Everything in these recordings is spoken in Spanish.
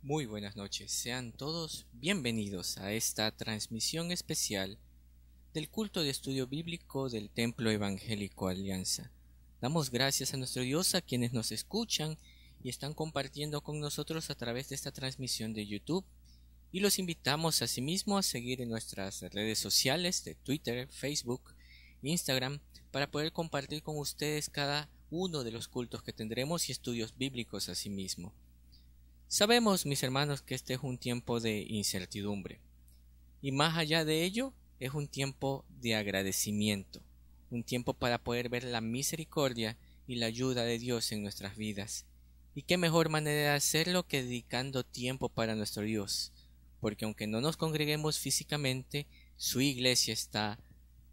Muy buenas noches, sean todos bienvenidos a esta transmisión especial del culto de estudio bíblico del Templo Evangélico Alianza. Damos gracias a nuestro Dios, a quienes nos escuchan y están compartiendo con nosotros a través de esta transmisión de YouTube, y los invitamos asimismo a seguir en nuestras redes sociales de Twitter, Facebook, Instagram, para poder compartir con ustedes cada uno de los cultos que tendremos y estudios bíblicos asimismo. Sabemos, mis hermanos, que este es un tiempo de incertidumbre, y más allá de ello, es un tiempo de agradecimiento, un tiempo para poder ver la misericordia y la ayuda de Dios en nuestras vidas. Y qué mejor manera de hacerlo que dedicando tiempo para nuestro Dios, porque aunque no nos congreguemos físicamente, su iglesia está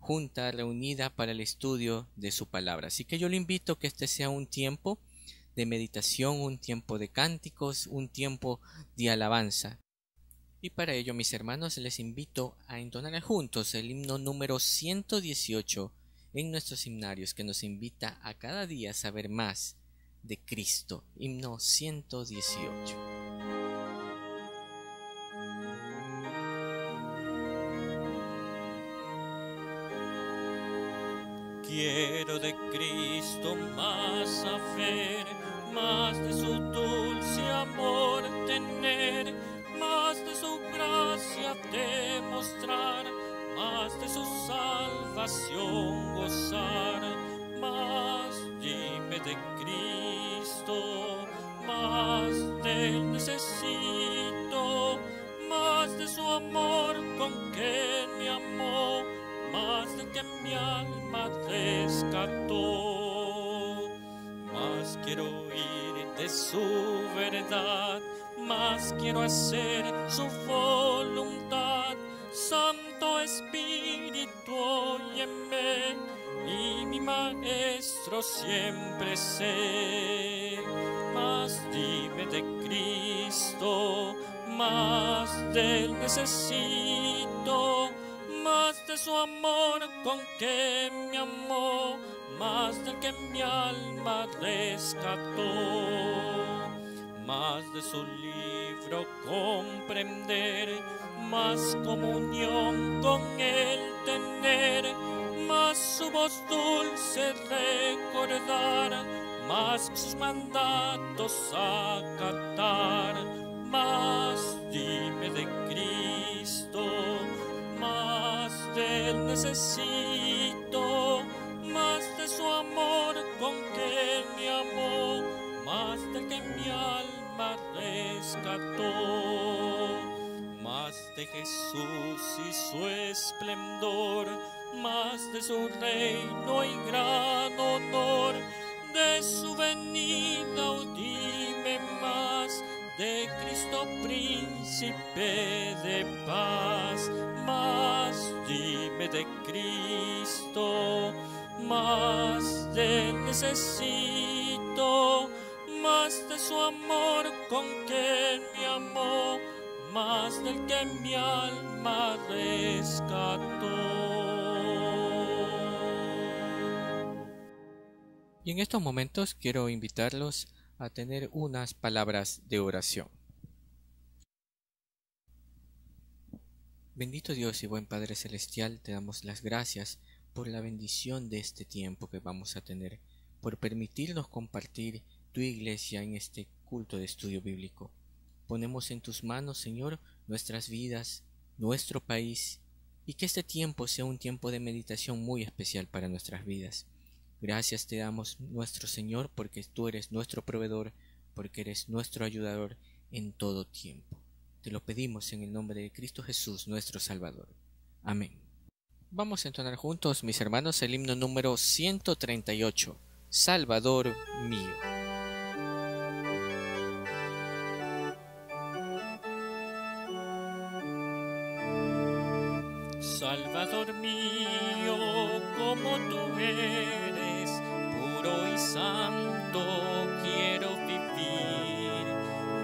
junta, reunida para el estudio de su palabra. Así que yo le invito a que este sea un tiempo de meditación, un tiempo de cánticos, un tiempo de alabanza. Y para ello, mis hermanos, les invito a entonar juntos el himno número 118 en nuestros himnarios, que nos invita a cada día a saber más de Cristo. Himno 118. Quiero de Cristo más saber, más de su dulce amor tener, más de su gracia demostrar, más de su salvación gozar. Más dime de Cristo, más de él necesito, más de su amor con que me amó, más de que mi alma rescató. Más quiero oír de su verdad, más quiero hacer su voluntad. Santo Espíritu, óyeme, y mi Maestro siempre sé. Más dime de Cristo, más de él necesito, más de su amor con que me amó, más del que mi alma rescató. Más de su libro comprender, más comunión con él tener, más su voz dulce recordar, más sus mandatos acatar. Más dime de Cristo, más de él necesito, más de su amor con que me amó, más del que mi alma rescató. Más de Jesús y su esplendor, más de su reino y gran honor, de su venida, oh, dime más, de Cristo príncipe de paz. Más dime de Cristo, más de él necesito, más de su amor con que me amó, más del que mi alma rescató. Y en estos momentos quiero invitarlos a tener unas palabras de oración. Bendito Dios y buen Padre Celestial, te damos las gracias por la bendición de este tiempo que vamos a tener, por permitirnos compartir tu iglesia en este culto de estudio bíblico. Ponemos en tus manos, Señor, nuestras vidas, nuestro país, y que este tiempo sea un tiempo de meditación muy especial para nuestras vidas. Gracias te damos, nuestro Señor, porque tú eres nuestro proveedor, porque eres nuestro ayudador en todo tiempo. Te lo pedimos en el nombre de Cristo Jesús, nuestro Salvador. Amén. Vamos a entonar juntos, mis hermanos, el himno número 138, Salvador mío. Salvador mío, como tú eres, puro y santo quiero vivir,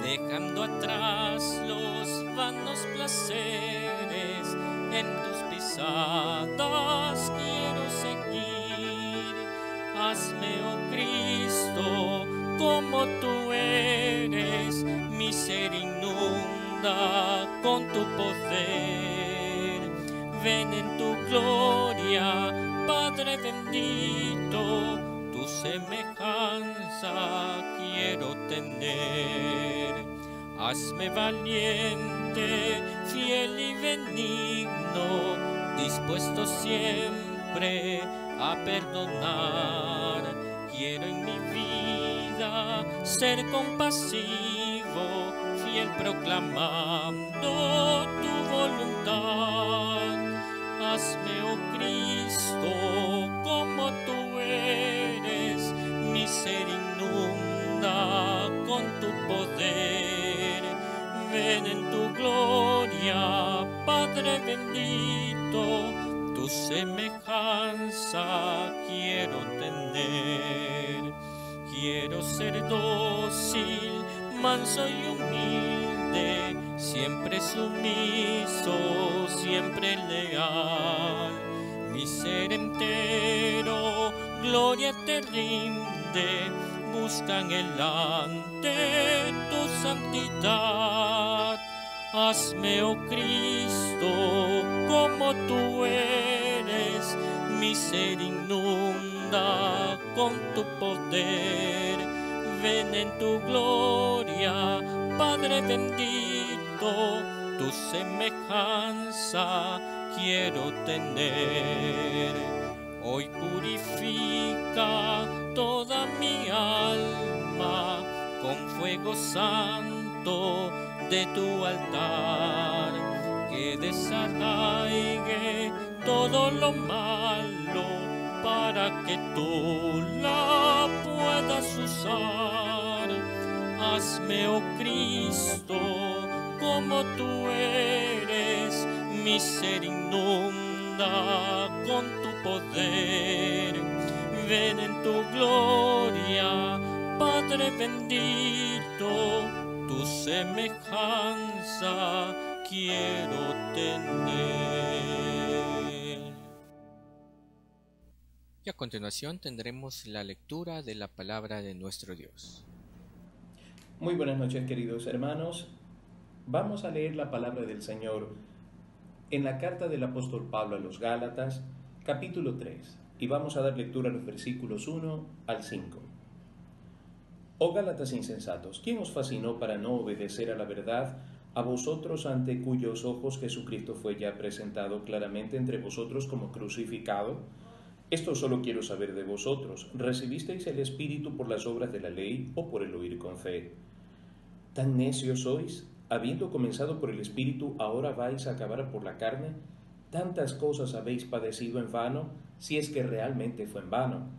dejando atrás los vanos placeres, en tus pisadas quiero seguir. Hazme, oh Cristo, como tú eres, mi ser inunda con tu poder. Ven en tu gloria, Padre bendito, tu semejanza quiero tener. Hazme valiente, fiel y benigno, dispuesto siempre a perdonar. Quiero en mi vida ser compasivo, fiel proclamando tu voluntad. Hazme, oh Cristo, como tú eres, mi ser inunda con tu poder. Ven en tu gloria, Padre bendito, tu semejanza quiero tener. Quiero ser dócil, manso y humilde, siempre sumiso, siempre leal. Mi ser entero, gloria te rinde, busca anhelante tu santidad. Hazme, oh Cristo, como tú eres, mi ser inunda con tu poder. Ven en tu gloria, Padre bendito, tu semejanza quiero tener. Hoy purifica toda mi alma con fuego santo de tu altar, que desarraigue todo lo malo para que tú la puedas usar. Hazme, oh Cristo, como tú eres, mi ser inunda con tu poder. Ven en tu gloria, Padre bendito, tu semejanza quiero tener. Y a continuación tendremos la lectura de la palabra de nuestro Dios. Muy buenas noches, queridos hermanos. Vamos a leer la palabra del Señor en la carta del apóstol Pablo a los Gálatas, capítulo 3, y vamos a dar lectura a los versículos 1 al 5. Oh Gálatas insensatos, ¿quién os fascinó para no obedecer a la verdad, a vosotros ante cuyos ojos Jesucristo fue ya presentado claramente entre vosotros como crucificado? Esto solo quiero saber de vosotros, ¿recibisteis el Espíritu por las obras de la ley o por el oír con fe? ¿Tan necios sois? Habiendo comenzado por el Espíritu, ¿ahora vais a acabar por la carne? ¿Tantas cosas habéis padecido en vano, si es que realmente fue en vano?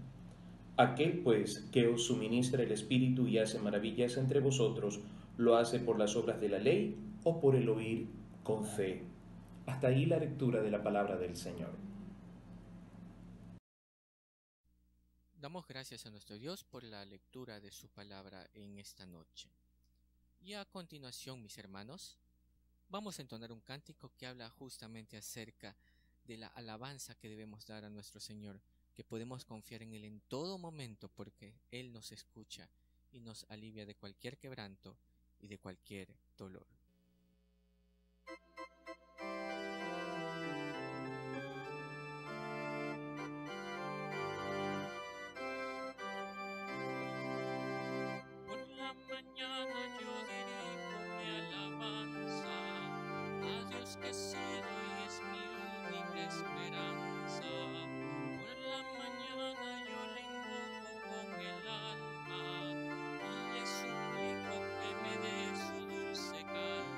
Aquel, pues, que os suministra el Espíritu y hace maravillas entre vosotros, ¿lo hace por las obras de la ley o por el oír con fe? Hasta ahí la lectura de la palabra del Señor. Damos gracias a nuestro Dios por la lectura de su palabra en esta noche. Y a continuación, mis hermanos, vamos a entonar un cántico que habla justamente acerca de la alabanza que debemos dar a nuestro Señor, que podemos confiar en Él en todo momento porque Él nos escucha y nos alivia de cualquier quebranto y de cualquier dolor. Por la mañana yo dirijo mi alabanza a Dios que cielo y es mi única esperanza. Por la mañana yo le invoco con el alma y le suplico que me dé su dulce calma.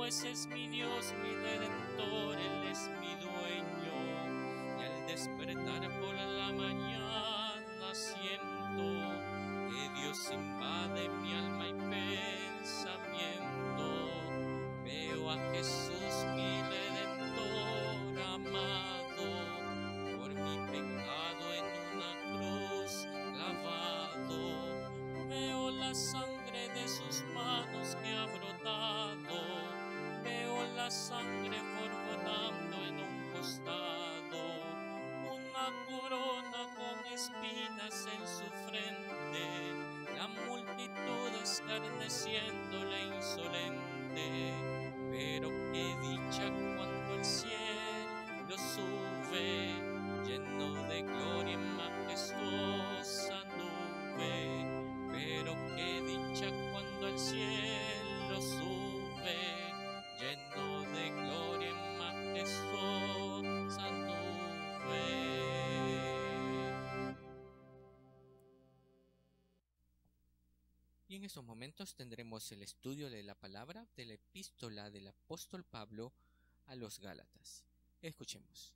pues es mi Dios, mi Redentor, Él es mi dueño. Y al despertar por la mañana siento que Dios invade mi alma y pensamiento. Veo a Jesús, mi Redentor amado, por mi pecado en una cruz clavado. Veo la sangre de sus manos que ha brotado, veo la sangre borbotando en un costado, una corona con espinas en su frente, la multitud escarneciéndole insolente. Pero qué dicha cuando el cielo sube, lleno de gloria en majestuosa nube. Pero qué dicha cuando el cielo sube, lleno de gloria en majestuosa nube. Y en estos momentos tendremos el estudio de la palabra de la epístola del apóstol Pablo a los Gálatas. Escuchemos.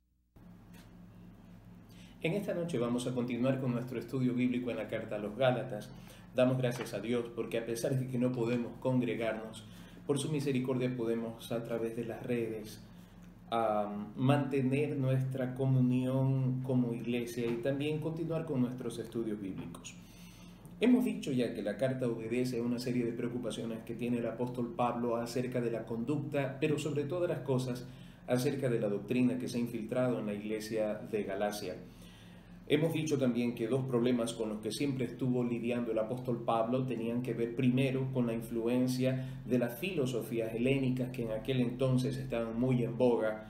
En esta noche vamos a continuar con nuestro estudio bíblico en la carta a los Gálatas. Damos gracias a Dios porque a pesar de que no podemos congregarnos, por su misericordia podemos a través de las redes mantener nuestra comunión como iglesia y también continuar con nuestros estudios bíblicos. Hemos dicho ya que la carta obedece a una serie de preocupaciones que tiene el apóstol Pablo acerca de la conducta, pero sobre todas las cosas acerca de la doctrina que se ha infiltrado en la iglesia de Galacia. Hemos dicho también que dos problemas con los que siempre estuvo lidiando el apóstol Pablo tenían que ver primero con la influencia de las filosofías helénicas que en aquel entonces estaban muy en boga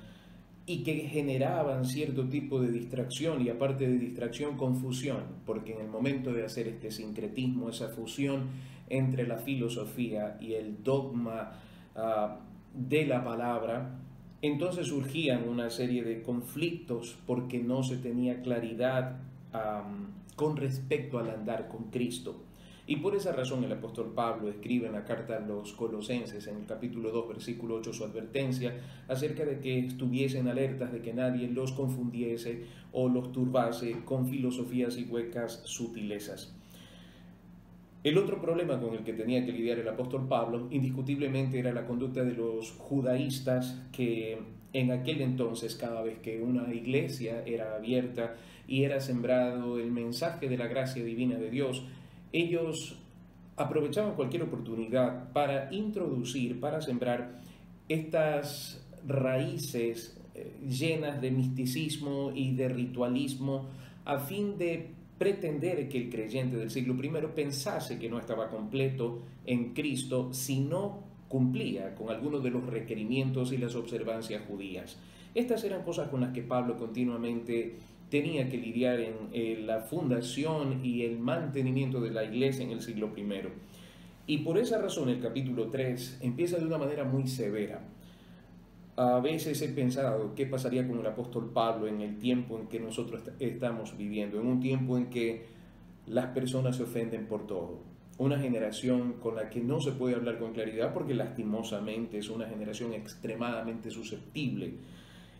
y que generaban cierto tipo de distracción y aparte de distracción, confusión, porque en el momento de hacer este sincretismo, esa fusión entre la filosofía y el dogma de la palabra, entonces surgían una serie de conflictos porque no se tenía claridad con respecto al andar con Cristo. Y por esa razón el apóstol Pablo escribe en la carta a los Colosenses, en el capítulo 2, versículo 8, su advertencia acerca de que estuviesen alertas de que nadie los confundiese o los turbase con filosofías y huecas sutilezas. El otro problema con el que tenía que lidiar el apóstol Pablo, indiscutiblemente, era la conducta de los judaístas que en aquel entonces, cada vez que una iglesia era abierta y era sembrado el mensaje de la gracia divina de Dios, ellos aprovechaban cualquier oportunidad para introducir, para sembrar estas raíces llenas de misticismo y de ritualismo a fin de pretender que el creyente del siglo I pensase que no estaba completo en Cristo si no cumplía con algunos de los requerimientos y las observancias judías. Estas eran cosas con las que Pablo continuamente tenía que lidiar en la fundación y el mantenimiento de la iglesia en el siglo I. Y por esa razón el capítulo 3 empieza de una manera muy severa. A veces he pensado qué pasaría con el apóstol Pablo en el tiempo en que nosotros estamos viviendo, en un tiempo en que las personas se ofenden por todo. Una generación con la que no se puede hablar con claridad porque lastimosamente es una generación extremadamente susceptible.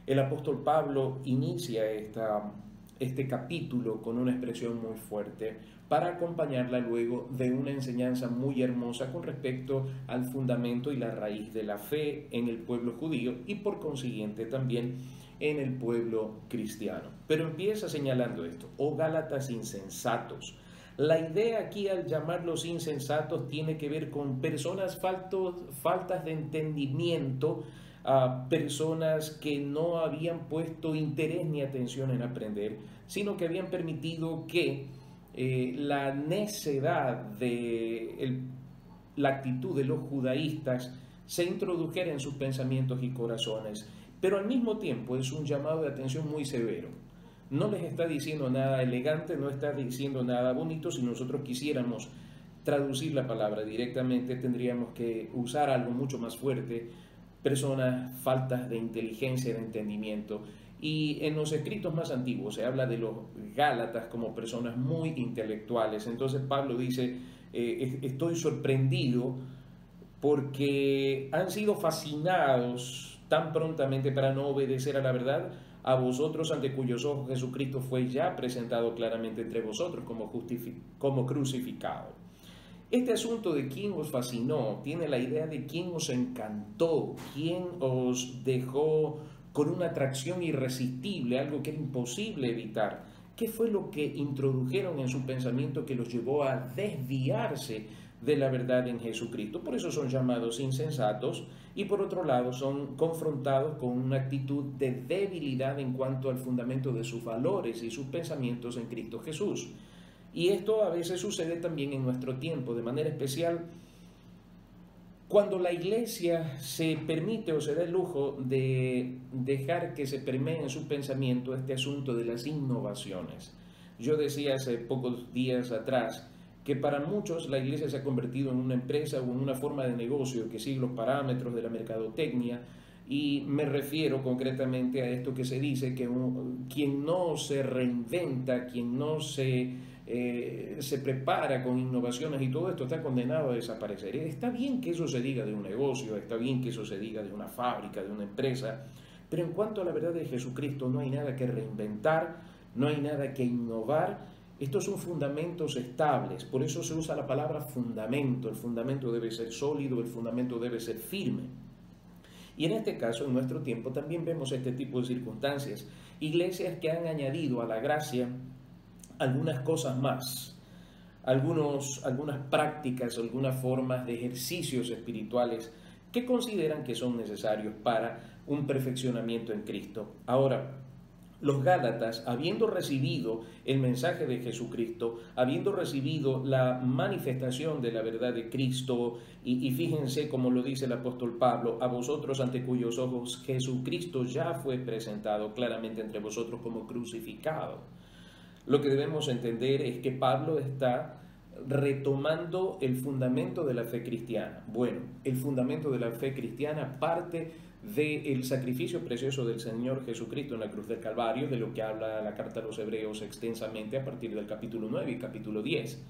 El apóstol Pablo inicia este capítulo con una expresión muy fuerte para acompañarla luego de una enseñanza muy hermosa con respecto al fundamento y la raíz de la fe en el pueblo judío y por consiguiente también en el pueblo cristiano. Pero empieza señalando esto: oh Gálatas insensatos. La idea aquí al llamarlos insensatos tiene que ver con personas faltas de entendimiento, a personas que no habían puesto interés ni atención en aprender, sino que habían permitido que la necedad de la actitud de los judaístas se introdujera en sus pensamientos y corazones. Pero al mismo tiempo es un llamado de atención muy severo. No les está diciendo nada elegante, no está diciendo nada bonito. Si nosotros quisiéramos traducir la palabra directamente, tendríamos que usar algo mucho más fuerte: personas faltas de inteligencia, de entendimiento. Y en los escritos más antiguos se habla de los Gálatas como personas muy intelectuales. Entonces Pablo dice, estoy sorprendido porque han sido fascinados tan prontamente para no obedecer a la verdad, a vosotros ante cuyos ojos Jesucristo fue ya presentado claramente entre vosotros como crucificado. Este asunto de quién os fascinó tiene la idea de quién os encantó, quién os dejó con una atracción irresistible, algo que era imposible evitar. ¿Qué fue lo que introdujeron en su pensamiento que los llevó a desviarse de la verdad en Jesucristo? Por eso son llamados insensatos y por otro lado son confrontados con una actitud de debilidad en cuanto al fundamento de sus valores y sus pensamientos en Cristo Jesús. Y esto a veces sucede también en nuestro tiempo, de manera especial cuando la iglesia se permite o se da el lujo de dejar que se permee en su pensamiento este asunto de las innovaciones. Yo decía hace pocos días atrás que para muchos la iglesia se ha convertido en una empresa o en una forma de negocio que sigue los parámetros de la mercadotecnia, y me refiero concretamente a esto que se dice que quien no se reinventa, quien no se prepara con innovaciones y todo esto está condenado a desaparecer. Está bien que eso se diga de un negocio, está bien que eso se diga de una fábrica, de una empresa, pero en cuanto a la verdad de Jesucristo no hay nada que reinventar, no hay nada que innovar. Estos son fundamentos estables, por eso se usa la palabra fundamento. El fundamento debe ser sólido, el fundamento debe ser firme. Y en este caso, en nuestro tiempo, también vemos este tipo de circunstancias. Iglesias que han añadido a la gracia algunas cosas más, algunas prácticas, algunas formas de ejercicios espirituales que consideran que son necesarios para un perfeccionamiento en Cristo. Ahora, los Gálatas, habiendo recibido el mensaje de Jesucristo, habiendo recibido la manifestación de la verdad de Cristo, y fíjense como lo dice el apóstol Pablo, a vosotros ante cuyos ojos Jesucristo ya fue presentado claramente entre vosotros como crucificado. Lo que debemos entender es que Pablo está retomando el fundamento de la fe cristiana. Bueno, el fundamento de la fe cristiana parte del sacrificio precioso del Señor Jesucristo en la cruz del Calvario, de lo que habla la carta a los Hebreos extensamente a partir del capítulo 9 y capítulo 10.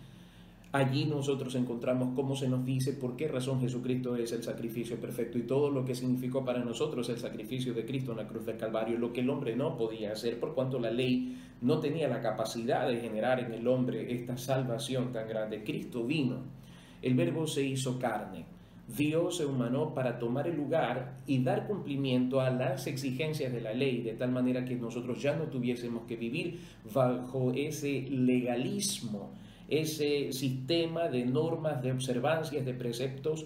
Allí nosotros encontramos cómo se nos dice por qué razón Jesucristo es el sacrificio perfecto y todo lo que significó para nosotros el sacrificio de Cristo en la cruz del Calvario, lo que el hombre no podía hacer por cuanto la ley no tenía la capacidad de generar en el hombre esta salvación tan grande. Cristo vino, el Verbo se hizo carne, Dios se humanó para tomar el lugar y dar cumplimiento a las exigencias de la ley, de tal manera que nosotros ya no tuviésemos que vivir bajo ese legalismo, ese sistema de normas, de observancias, de preceptos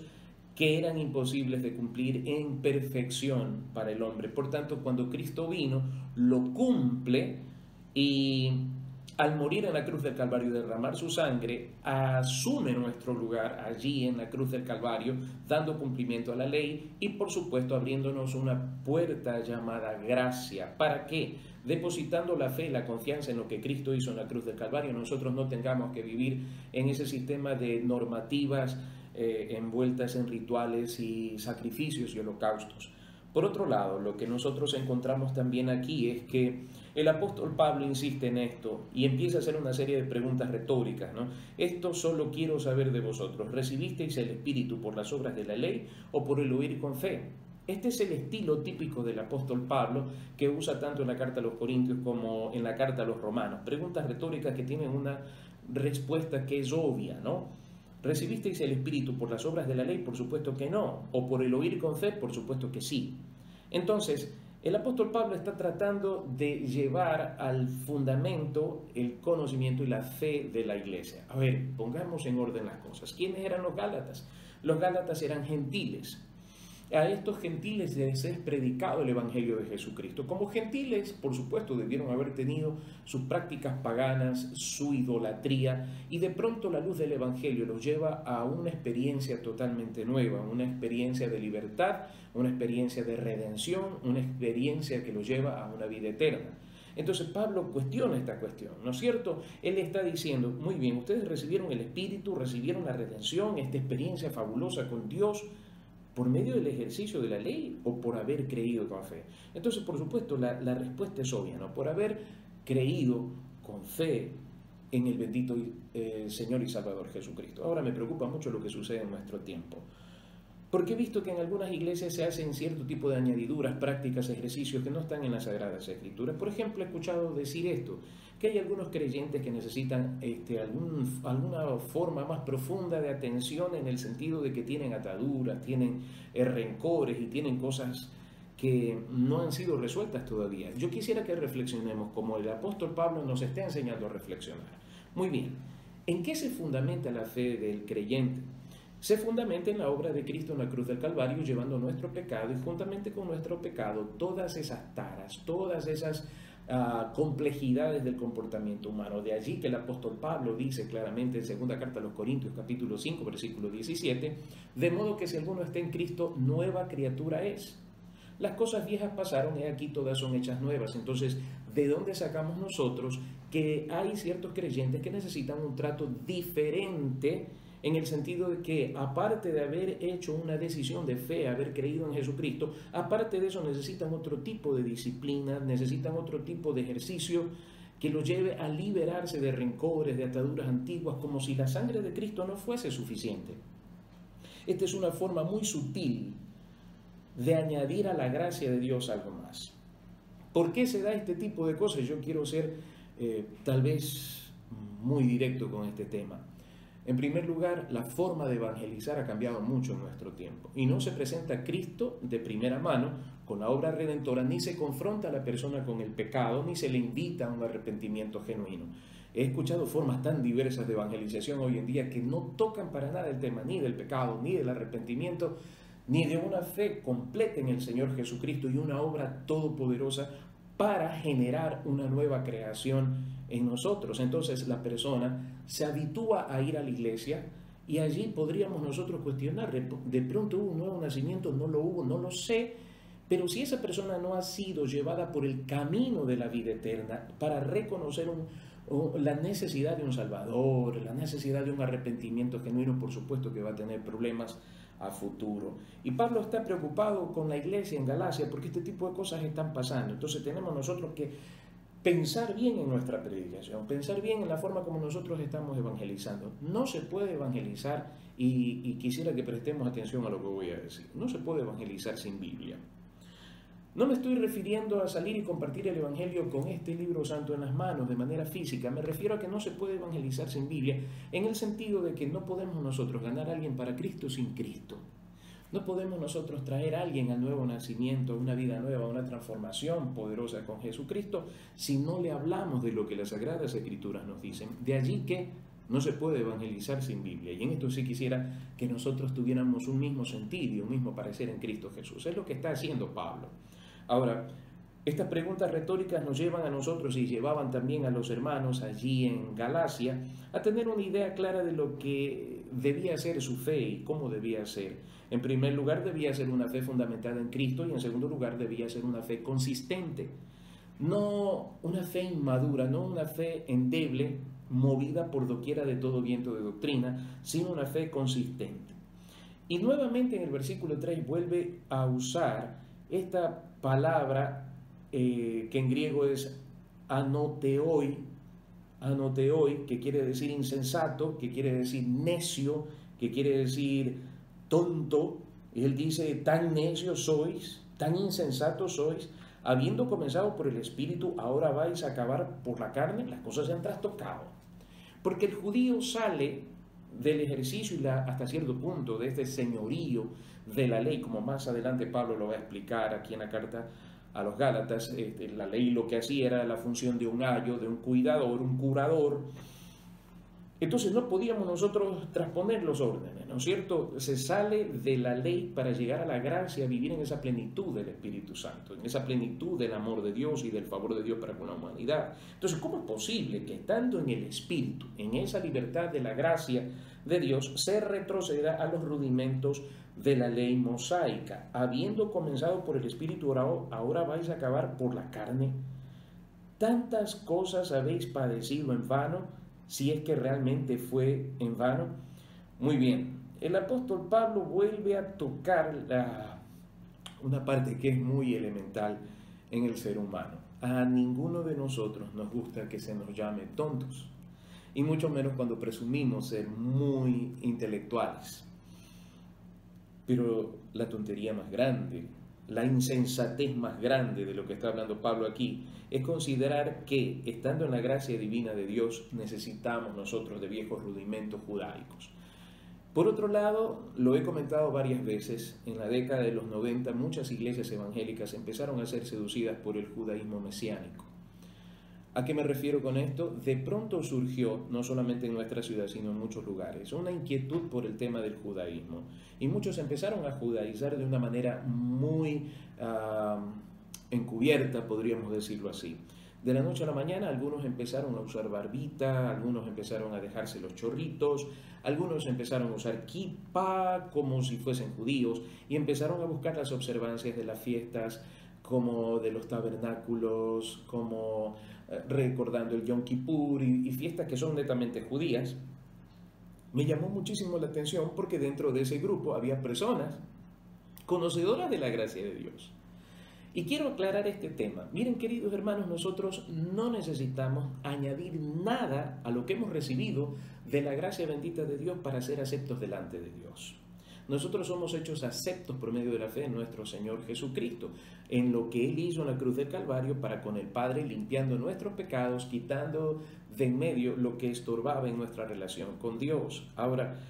que eran imposibles de cumplir en perfección para el hombre. Por tanto, cuando Cristo vino, lo cumple y al morir en la cruz del Calvario y derramar su sangre, asume nuestro lugar allí en la cruz del Calvario, dando cumplimiento a la ley y por supuesto abriéndonos una puerta llamada gracia. ¿Para qué? Depositando la fe y la confianza en lo que Cristo hizo en la cruz del Calvario, nosotros no tengamos que vivir en ese sistema de normativas envueltas en rituales y sacrificios y holocaustos. Por otro lado, lo que nosotros encontramos también aquí es que el apóstol Pablo insiste en esto y empieza a hacer una serie de preguntas retóricas, ¿no? Esto solo quiero saber de vosotros, ¿recibisteis el Espíritu por las obras de la ley o por el oír con fe? Este es el estilo típico del apóstol Pablo que usa tanto en la carta a los Corintios como en la carta a los Romanos. Preguntas retóricas que tienen una respuesta que es obvia, ¿no? ¿Recibisteis el Espíritu por las obras de la ley? Por supuesto que no. ¿O por el oír con fe? Por supuesto que sí. Entonces, el apóstol Pablo está tratando de llevar al fundamento el conocimiento y la fe de la iglesia. A ver, pongamos en orden las cosas. ¿Quiénes eran los Gálatas? Los Gálatas eran gentiles. A estos gentiles les es predicado el Evangelio de Jesucristo. Como gentiles, por supuesto, debieron haber tenido sus prácticas paganas, su idolatría, y de pronto la luz del Evangelio los lleva a una experiencia totalmente nueva, una experiencia de libertad, una experiencia de redención, una experiencia que los lleva a una vida eterna. Entonces Pablo cuestiona esta cuestión, ¿no es cierto? Él está diciendo, muy bien, ustedes recibieron el Espíritu, recibieron la redención, esta experiencia fabulosa con Dios, ¿por medio del ejercicio de la ley o por haber creído con fe? Entonces, por supuesto, la respuesta es obvia, ¿no? Por haber creído con fe en el bendito Señor y Salvador Jesucristo. Ahora me preocupa mucho lo que sucede en nuestro tiempo. Porque he visto que en algunas iglesias se hacen cierto tipo de añadiduras, prácticas, ejercicios que no están en las Sagradas Escrituras. Por ejemplo, he escuchado decir esto, que hay algunos creyentes que necesitan alguna forma más profunda de atención, en el sentido de que tienen ataduras, tienen rencores y tienen cosas que no han sido resueltas todavía. Yo quisiera que reflexionemos como el apóstol Pablo nos está enseñando a reflexionar. Muy bien, ¿en qué se fundamenta la fe del creyente? Se fundamenta en la obra de Cristo en la cruz del Calvario, llevando nuestro pecado, y juntamente con nuestro pecado todas esas taras, todas esas complejidades del comportamiento humano. De allí que el apóstol Pablo dice claramente en segunda carta a los Corintios, capítulo 5, versículo 17, de modo que si alguno está en Cristo, nueva criatura es. Las cosas viejas pasaron y aquí todas son hechas nuevas. Entonces, ¿de dónde sacamos nosotros que hay ciertos creyentes que necesitan un trato diferente, en el sentido de que, aparte de haber hecho una decisión de fe, haber creído en Jesucristo, aparte de eso necesitan otro tipo de disciplina, necesitan otro tipo de ejercicio que los lleve a liberarse de rencores, de ataduras antiguas, como si la sangre de Cristo no fuese suficiente? Esta es una forma muy sutil de añadir a la gracia de Dios algo más. ¿Por qué se da este tipo de cosas? Yo quiero ser tal vez muy directo con este tema. En primer lugar, la forma de evangelizar ha cambiado mucho en nuestro tiempo, y no se presenta a Cristo de primera mano con la obra redentora, ni se confronta a la persona con el pecado, ni se le invita a un arrepentimiento genuino. He escuchado formas tan diversas de evangelización hoy en día que no tocan para nada el tema ni del pecado, ni del arrepentimiento, ni de una fe completa en el Señor Jesucristo y una obra todopoderosa para generar una nueva creación en nosotros. Entonces la persona se habitúa a ir a la iglesia, y allí podríamos nosotros cuestionar, de pronto hubo un nuevo nacimiento, no lo hubo, no lo sé, pero si esa persona no ha sido llevada por el camino de la vida eterna para reconocer la necesidad de un Salvador, la necesidad de un arrepentimiento genuino, por supuesto que va a tener problemas a futuro. Y Pablo está preocupado con la iglesia en Galacia porque este tipo de cosas están pasando. Entonces tenemos nosotros que pensar bien en nuestra predicación, pensar bien en la forma como nosotros estamos evangelizando. No se puede evangelizar, y quisiera que prestemos atención a lo que voy a decir, no se puede evangelizar sin Biblia. No me estoy refiriendo a salir y compartir el Evangelio con este libro santo en las manos de manera física. Me refiero a que no se puede evangelizar sin Biblia, en el sentido de que no podemos nosotros ganar a alguien para Cristo sin Cristo. No podemos nosotros traer a alguien al nuevo nacimiento, a una vida nueva, a una transformación poderosa con Jesucristo, si no le hablamos de lo que las Sagradas Escrituras nos dicen. De allí que no se puede evangelizar sin Biblia. Y en esto sí quisiera que nosotros tuviéramos un mismo sentir y un mismo parecer en Cristo Jesús. Es lo que está haciendo Pablo. Ahora, estas preguntas retóricas nos llevan a nosotros, y llevaban también a los hermanos allí en Galacia, a tener una idea clara de lo que debía ser su fe y cómo debía ser. En primer lugar, debía ser una fe fundamentada en Cristo, y en segundo lugar, debía ser una fe consistente. No una fe inmadura, no una fe endeble, movida por doquiera de todo viento de doctrina, sino una fe consistente. Y nuevamente en el versículo 3 vuelve a usar esta palabra que en griego es anoteoi, que quiere decir insensato, que quiere decir necio, que quiere decir tonto. Él dice: tan necios sois, tan insensatos sois, habiendo comenzado por el Espíritu, ahora vais a acabar por la carne. Las cosas se han trastocado, porque el judío sale del ejercicio hasta cierto punto de este señorío de la ley, como más adelante Pablo lo va a explicar aquí en la carta a los Gálatas. La ley lo que hacía era la función de un ayo, de un cuidador, un curador. Entonces no podíamos nosotros transponer los órdenes, ¿no es cierto? Se sale de la ley para llegar a la gracia, a vivir en esa plenitud del Espíritu Santo, en esa plenitud del amor de Dios y del favor de Dios para con la humanidad. Entonces, ¿cómo es posible que estando en el Espíritu, en esa libertad de la gracia de Dios, se retroceda a los rudimentos de la ley mosaica? Habiendo comenzado por el Espíritu, ahora vais a acabar por la carne. ¿Tantas cosas habéis padecido en vano, si es que realmente fue en vano? Muy bien, el apóstol Pablo vuelve a tocar una parte que es muy elemental en el ser humano. A ninguno de nosotros nos gusta que se nos llame tontos, y mucho menos cuando presumimos ser muy intelectuales. Pero la tontería más grande, la insensatez más grande de lo que está hablando Pablo aquí, es considerar que, estando en la gracia divina de Dios, necesitamos nosotros de viejos rudimentos judaicos. Por otro lado, lo he comentado varias veces, en la década de los 90 muchas iglesias evangélicas empezaron a ser seducidas por el judaísmo mesiánico. ¿A qué me refiero con esto? De pronto surgió, no solamente en nuestra ciudad, sino en muchos lugares, una inquietud por el tema del judaísmo. Y muchos empezaron a judaizar de una manera muy encubierta, podríamos decirlo así. De la noche a la mañana, algunos empezaron a usar barbita, algunos empezaron a dejarse los chorritos, algunos empezaron a usar kippah como si fuesen judíos, y empezaron a buscar las observancias de las fiestas, como de los tabernáculos, como recordando el Yom Kippur y fiestas que son netamente judías. Me llamó muchísimo la atención porque dentro de ese grupo había personas conocedoras de la gracia de Dios. Y quiero aclarar este tema. Miren, queridos hermanos, nosotros no necesitamos añadir nada a lo que hemos recibido de la gracia bendita de Dios para ser aceptos delante de Dios. Nosotros somos hechos aceptos por medio de la fe en nuestro Señor Jesucristo, en lo que Él hizo en la cruz del Calvario para con el Padre, limpiando nuestros pecados, quitando de en medio lo que estorbaba en nuestra relación con Dios. Ahora,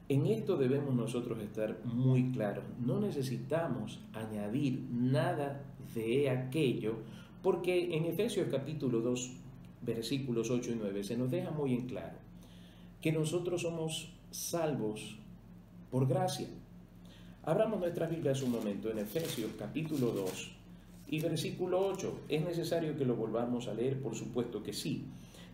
en esto debemos nosotros estar muy claros. No necesitamos añadir nada de aquello, porque en Efesios capítulo 2, versículos 8 y 9, se nos deja muy en claro que nosotros somos salvos por gracia. Abramos nuestras Biblias un momento en Efesios capítulo 2 y versículo 8. ¿Es necesario que lo volvamos a leer? Por supuesto que sí.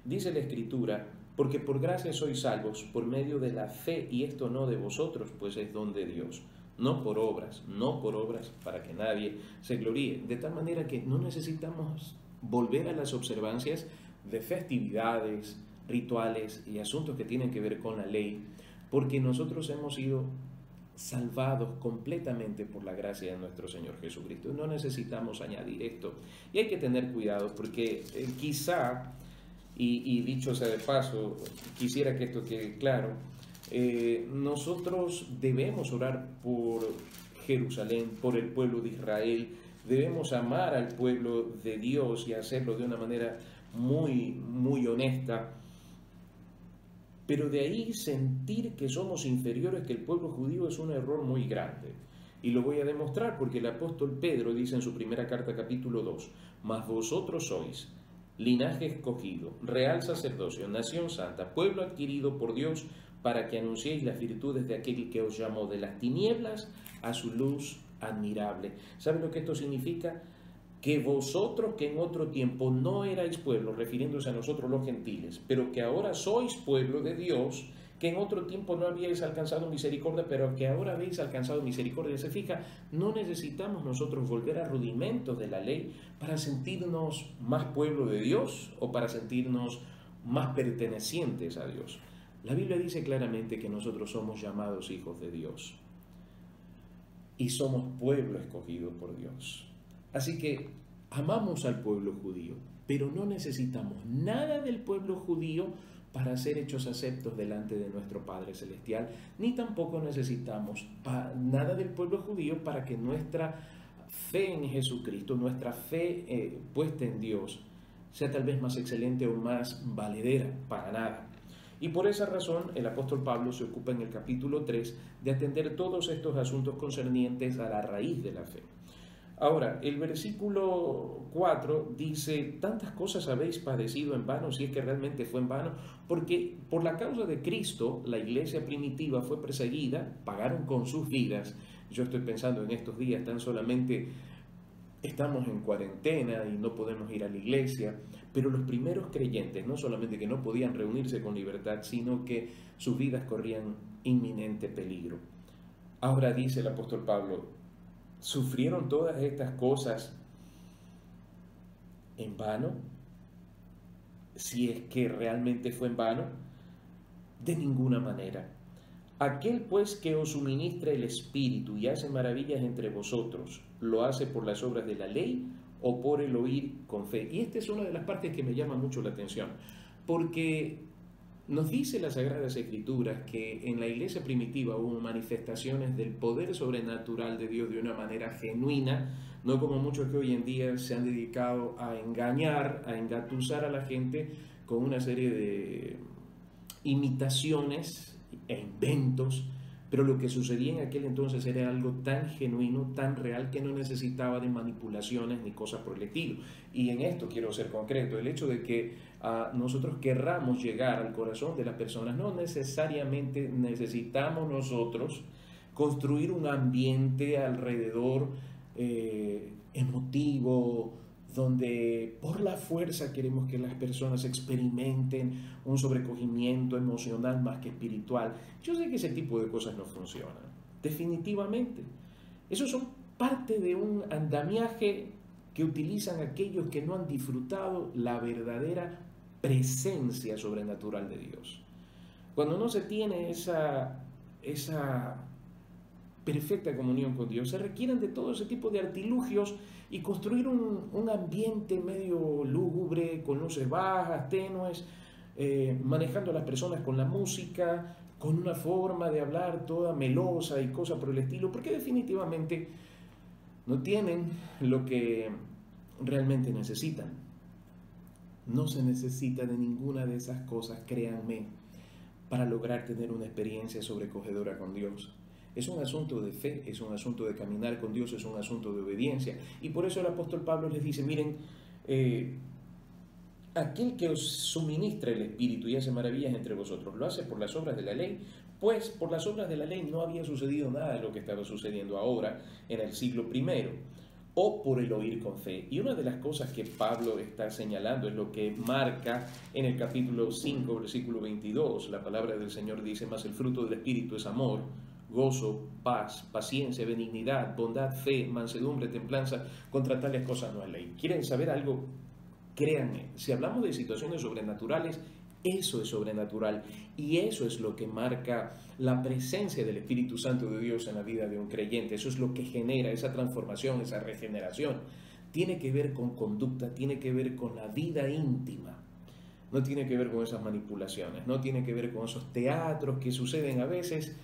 Dice la Escritura: porque por gracia sois salvos por medio de la fe, y esto no de vosotros, pues es don de Dios, no por obras para que nadie se gloríe. De tal manera que no necesitamos volver a las observancias de festividades, rituales y asuntos que tienen que ver con la ley, porque nosotros hemos sido salvados completamente por la gracia de nuestro Señor Jesucristo. No necesitamos añadir esto. Y hay que tener cuidado porque quizá, y dicho sea de paso, quisiera que esto quede claro, nosotros debemos orar por Jerusalén, por el pueblo de Israel, debemos amar al pueblo de Dios y hacerlo de una manera muy, muy honesta. Pero de ahí sentir que somos inferiores que el pueblo judío es un error muy grande. Y lo voy a demostrar porque el apóstol Pedro dice en su primera carta, capítulo 2, mas vosotros sois linaje escogido, real sacerdocio, nación santa, pueblo adquirido por Dios, para que anunciéis las virtudes de aquel que os llamó de las tinieblas a su luz admirable. ¿Saben lo que esto significa? Que vosotros que en otro tiempo no erais pueblo, refiriéndose a nosotros los gentiles, pero que ahora sois pueblo de Dios, que en otro tiempo no habíais alcanzado misericordia, pero que ahora habéis alcanzado misericordia. Se fija, no necesitamos nosotros volver a rudimentos de la ley para sentirnos más pueblo de Dios o para sentirnos más pertenecientes a Dios. La Biblia dice claramente que nosotros somos llamados hijos de Dios y somos pueblo escogido por Dios. Así que amamos al pueblo judío, pero no necesitamos nada del pueblo judío para ser hechos aceptos delante de nuestro Padre Celestial, ni tampoco necesitamos nada del pueblo judío para que nuestra fe en Jesucristo, nuestra fe puesta en Dios, sea tal vez más excelente o más valedera, para nada. Y por esa razón el apóstol Pablo se ocupa en el capítulo 3 de atender todos estos asuntos concernientes a la raíz de la fe. Ahora, el versículo 4 dice: tantas cosas habéis padecido en vano, si es que realmente fue en vano, porque por la causa de Cristo la iglesia primitiva fue perseguida, pagaron con sus vidas. Yo estoy pensando en estos días, tan solamente estamos en cuarentena y no podemos ir a la iglesia, pero los primeros creyentes no solamente que no podían reunirse con libertad, sino que sus vidas corrían inminente peligro. Ahora dice el apóstol Pablo: ¿sufrieron todas estas cosas en vano? Si es que realmente fue en vano, de ninguna manera. Aquel pues que os suministra el Espíritu y hace maravillas entre vosotros, ¿lo hace por las obras de la ley o por el oír con fe? Y esta es una de las partes que me llama mucho la atención, porque Nos dice las Sagradas Escrituras que en la iglesia primitiva hubo manifestaciones del poder sobrenatural de Dios de una manera genuina, no como muchos que hoy en día se han dedicado a engañar, a engatusar a la gente con una serie de imitaciones e inventos, pero lo que sucedía en aquel entonces era algo tan genuino, tan real, que no necesitaba de manipulaciones ni cosas por el estilo. Y en esto quiero ser concreto, el hecho de que nosotros querramos llegar al corazón de las personas, no necesariamente necesitamos nosotros construir un ambiente alrededor emotivo, donde por la fuerza queremos que las personas experimenten un sobrecogimiento emocional más que espiritual. Yo sé que ese tipo de cosas no funcionan, definitivamente. Esos son parte de un andamiaje que utilizan aquellos que no han disfrutado la verdadera presencia sobrenatural de Dios. Cuando no se tiene esa perfecta comunión con Dios, se requieren de todo ese tipo de artilugios y construir un ambiente medio lúgubre, con luces bajas, tenues, manejando a las personas con la música, con una forma de hablar toda melosa y cosas por el estilo, porque definitivamente no tienen lo que realmente necesitan. No se necesita de ninguna de esas cosas, créanme, para lograr tener una experiencia sobrecogedora con Dios. Es un asunto de fe, es un asunto de caminar con Dios, es un asunto de obediencia. Y por eso el apóstol Pablo les dice, miren, aquel que os suministra el Espíritu y hace maravillas entre vosotros, ¿lo hace por las obras de la ley? Pues por las obras de la ley no había sucedido nada de lo que estaba sucediendo ahora en el siglo I, o por el oír con fe. Y una de las cosas que Pablo está señalando es lo que marca en el capítulo 5, versículo 22. La palabra del Señor dice, mas el fruto del Espíritu es amor, gozo, paz, paciencia, benignidad, bondad, fe, mansedumbre, templanza. Contra tales cosas no hay ley. ¿Quieren saber algo? Créanme, si hablamos de situaciones sobrenaturales, eso es sobrenatural y eso es lo que marca la presencia del Espíritu Santo de Dios en la vida de un creyente. Eso es lo que genera esa transformación, esa regeneración. Tiene que ver con conducta, tiene que ver con la vida íntima. No tiene que ver con esas manipulaciones, no tiene que ver con esos teatros que suceden a veces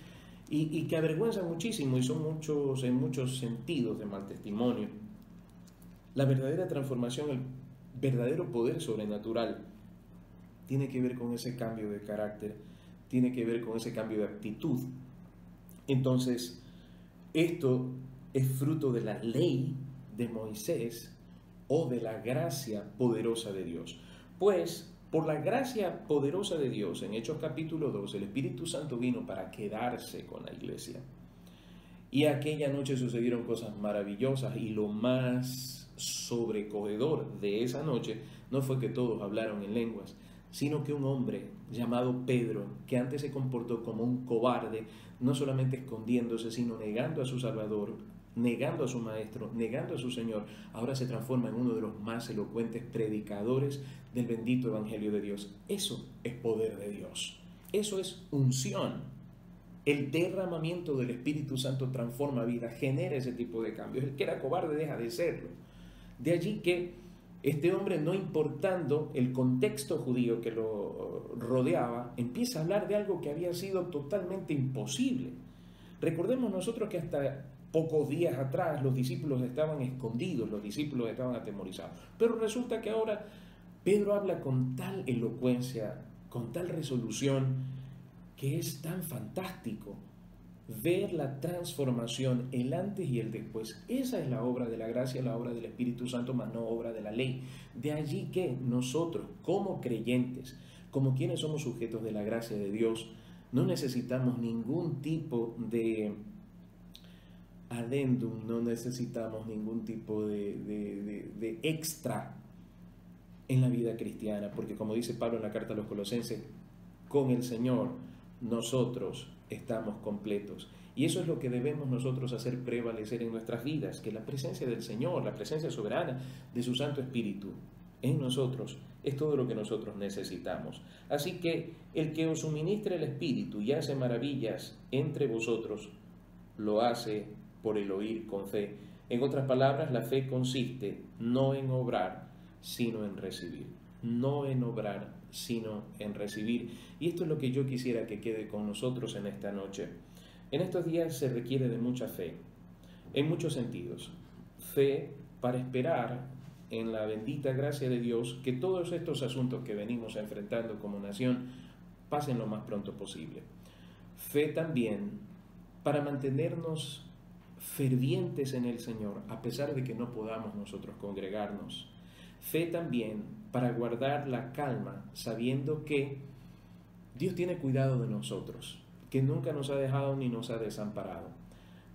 y que avergüenzan muchísimo y son muchos, en muchos sentidos, de mal testimonio. La verdadera transformación, el verdadero poder sobrenatural tiene que ver con ese cambio de carácter, tiene que ver con ese cambio de actitud. Entonces, esto es fruto de la ley de Moisés o de la gracia poderosa de Dios. Pues, por la gracia poderosa de Dios, en Hechos capítulo 2, el Espíritu Santo vino para quedarse con la iglesia. Y aquella noche sucedieron cosas maravillosas y lo más sobrecogedor de esa noche no fue que todos hablaron en lenguas, sino que un hombre llamado Pedro, que antes se comportó como un cobarde, no solamente escondiéndose, sino negando a su Salvador, negando a su Maestro, negando a su Señor, ahora se transforma en uno de los más elocuentes predicadores del bendito Evangelio de Dios. Eso es poder de Dios, eso es unción. El derramamiento del Espíritu Santo transforma vida, genera ese tipo de cambios. El que era cobarde deja de serlo. De allí que este hombre, no importando el contexto judío que lo rodeaba, empieza a hablar de algo que había sido totalmente imposible. Recordemos nosotros que hasta pocos días atrás los discípulos estaban escondidos, los discípulos estaban atemorizados. Pero resulta que ahora Pedro habla con tal elocuencia, con tal resolución, que es tan fantástico ver la transformación, el antes y el después. Esa es la obra de la gracia, la obra del Espíritu Santo, mas no obra de la ley. De allí que nosotros, como creyentes, como quienes somos sujetos de la gracia de Dios, no necesitamos ningún tipo de adendum, no necesitamos ningún tipo de extra en la vida cristiana, porque como dice Pablo en la carta a los Colosenses, con el Señor nosotros estamos completos. Y eso es lo que debemos nosotros hacer prevalecer en nuestras vidas, que la presencia del Señor, la presencia soberana de su Santo Espíritu en nosotros es todo lo que nosotros necesitamos. Así que el que os suministra el Espíritu y hace maravillas entre vosotros, lo hace por el oír con fe. En otras palabras, la fe consiste no en obrar, sino en recibir. No en obrar, sino en recibir. Y esto es lo que yo quisiera que quede con nosotros en esta noche. En estos días se requiere de mucha fe, en muchos sentidos. Fe para esperar en la bendita gracia de Dios que todos estos asuntos que venimos enfrentando como nación pasen lo más pronto posible. Fe también para mantenernos fervientes en el Señor, a pesar de que no podamos nosotros congregarnos. Fe también para guardar la calma, sabiendo que Dios tiene cuidado de nosotros, que nunca nos ha dejado ni nos ha desamparado.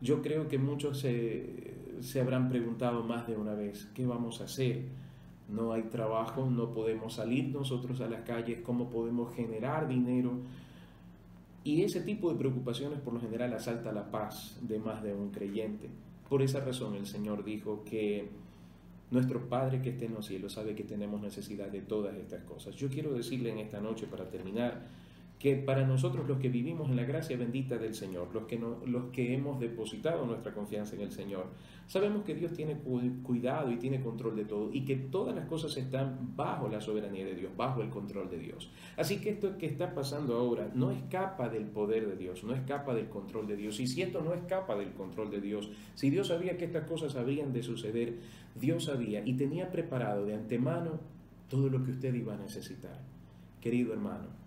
Yo creo que muchos se habrán preguntado más de una vez, ¿qué vamos a hacer? No hay trabajo, no podemos salir nosotros a las calles, ¿cómo podemos generar dinero? Y ese tipo de preocupaciones por lo general asalta la paz de más de un creyente. Por esa razón el Señor dijo que nuestro Padre que esté en los cielos sabe que tenemos necesidad de todas estas cosas. Yo quiero decirle en esta noche, para terminar, que para nosotros los que vivimos en la gracia bendita del Señor, los que hemos depositado nuestra confianza en el Señor, sabemos que Dios tiene cuidado y tiene control de todo y que todas las cosas están bajo la soberanía de Dios, bajo el control de Dios. Así que esto que está pasando ahora no escapa del poder de Dios, no escapa del control de Dios. Y si esto no escapa del control de Dios, si Dios sabía que estas cosas habrían de suceder, Dios sabía y tenía preparado de antemano todo lo que usted iba a necesitar. Querido hermano,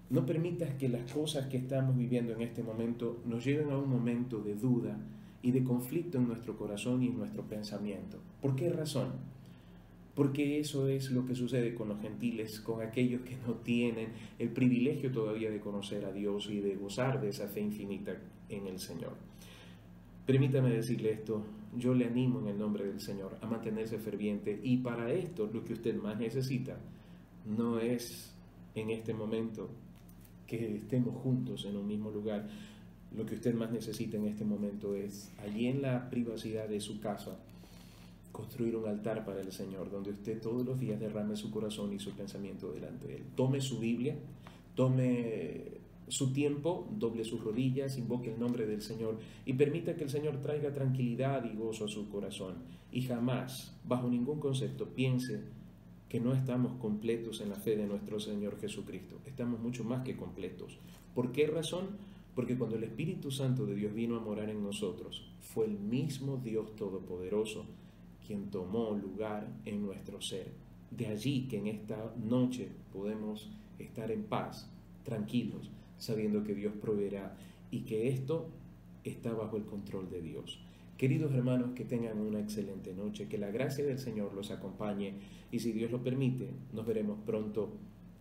no permitas que las cosas que estamos viviendo en este momento nos lleven a un momento de duda y de conflicto en nuestro corazón y en nuestro pensamiento. ¿Por qué razón? Porque eso es lo que sucede con los gentiles, con aquellos que no tienen el privilegio todavía de conocer a Dios y de gozar de esa fe infinita en el Señor. Permítame decirle esto, yo le animo en el nombre del Señor a mantenerse ferviente, y para esto lo que usted más necesita no es en este momento que estemos juntos en un mismo lugar. Lo que usted más necesita en este momento es, allí en la privacidad de su casa, construir un altar para el Señor, donde usted todos los días derrame su corazón y su pensamiento delante de Él. Tome su Biblia, tome su tiempo, doble sus rodillas, invoque el nombre del Señor y permita que el Señor traiga tranquilidad y gozo a su corazón. Y jamás, bajo ningún concepto, piense que no estamos completos en la fe de nuestro Señor Jesucristo. Estamos mucho más que completos. ¿Por qué razón? Porque cuando el Espíritu Santo de Dios vino a morar en nosotros, fue el mismo Dios Todopoderoso quien tomó lugar en nuestro ser. De allí que en esta noche podemos estar en paz, tranquilos, sabiendo que Dios proveerá y que esto está bajo el control de Dios. Queridos hermanos, que tengan una excelente noche, que la gracia del Señor los acompañe y, si Dios lo permite, nos veremos pronto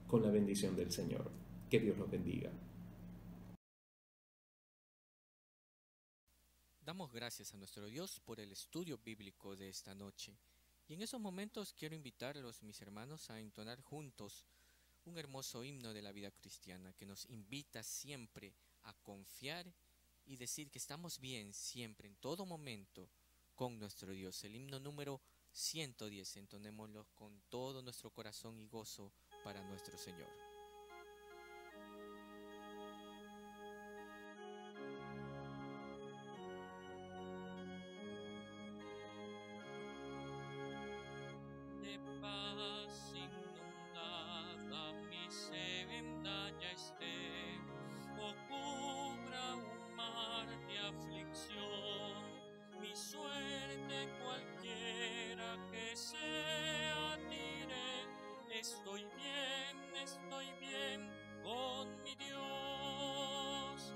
con la bendición del Señor. Que Dios los bendiga. Damos gracias a nuestro Dios por el estudio bíblico de esta noche. Y en esos momentos quiero invitarlos, mis hermanos, a entonar juntos un hermoso himno de la vida cristiana que nos invita siempre a confiar y decir que estamos bien siempre, en todo momento, con nuestro Dios. El himno número 110, entonémoslo con todo nuestro corazón y gozo para nuestro Señor. De paz inundada mi senda ya esté, o cubra un mar de aflicción, mi suerte cualquiera que sea, diré, estoy bien con mi Dios,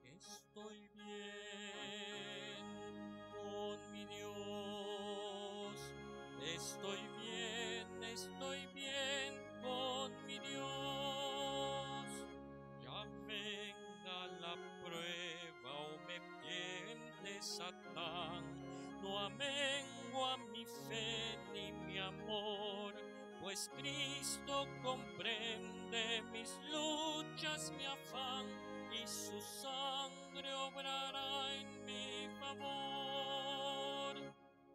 estoy bien con mi Dios, estoy bien con mi Dios. Ya venga la prueba o me tiente Satán, no amengua mi fe ni mi amor, pues Cristo comprende mis luchas, mi afán, y su sangre obrará en mi favor.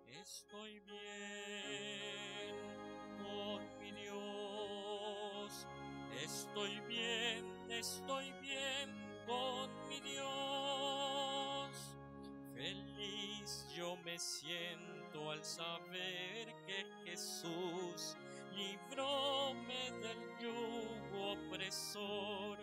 Estoy bien con mi Dios, estoy bien con mi Dios. Feliz yo me siento al saber que Jesús libróme del yugo opresor,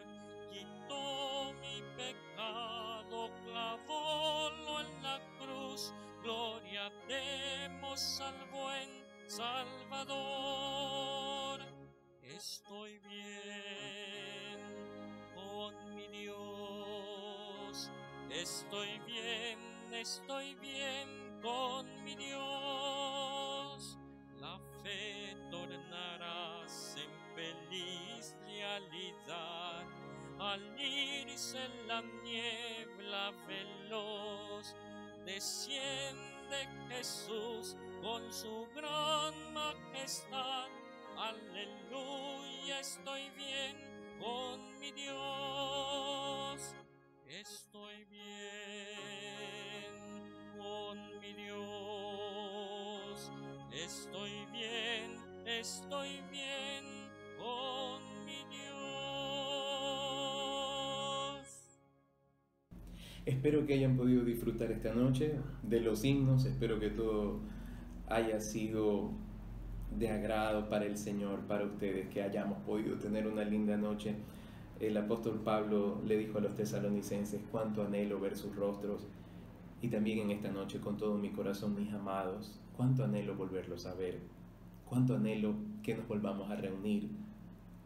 quitó mi pecado, clavólo en la cruz. Gloria demos al buen Salvador. Estoy bien con mi Dios, estoy bien con mi Dios. La fe tornarás en feliz realidad al irse la niebla veloz. Desciende Jesús con su gran majestad. Aleluya, estoy bien con mi Dios. Estoy bien con mi Dios. Estoy bien con mi Dios. Espero que hayan podido disfrutar esta noche de los himnos. Espero que todo haya sido de agrado para el Señor, para ustedes, que hayamos podido tener una linda noche. El apóstol Pablo le dijo a los tesalonicenses: cuánto anhelo ver sus rostros. Y también en esta noche, con todo mi corazón, mis amados, cuánto anhelo volverlos a ver. Cuánto anhelo que nos volvamos a reunir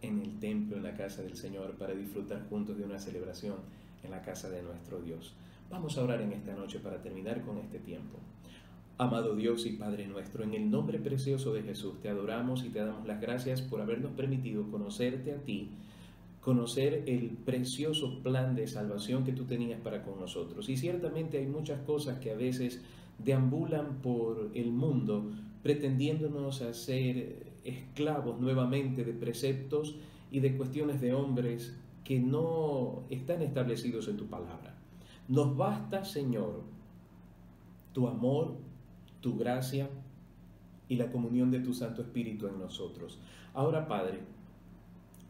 en el templo, en la casa del Señor, para disfrutar juntos de una celebración en la casa de nuestro Dios. Vamos a orar en esta noche para terminar con este tiempo. Amado Dios y Padre nuestro, en el nombre precioso de Jesús, te adoramos y te damos las gracias por habernos permitido conocerte a ti, conocer el precioso plan de salvación que tú tenías para con nosotros. Y ciertamente hay muchas cosas que a veces deambulan por el mundo pretendiéndonos hacer esclavos nuevamente de preceptos y de cuestiones de hombres que no están establecidos en tu palabra. Nos basta, Señor, tu amor, tu gracia y la comunión de tu Santo Espíritu en nosotros. Ahora, Padre,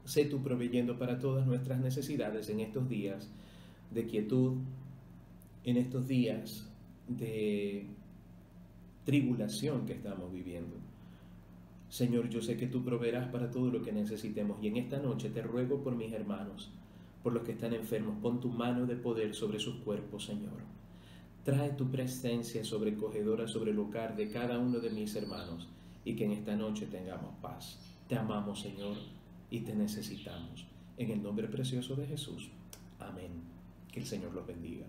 sé tú proveyendo para todas nuestras necesidades en estos días de quietud, en estos días de tribulación que estamos viviendo. Señor, yo sé que tú proveerás para todo lo que necesitemos, y en esta noche te ruego por mis hermanos, por los que están enfermos. Pon tu mano de poder sobre sus cuerpos, Señor. Trae tu presencia sobrecogedora sobre el hogar de cada uno de mis hermanos, y que en esta noche tengamos paz. Te amamos, Señor, y te necesitamos. En el nombre precioso de Jesús. Amén. Que el Señor los bendiga.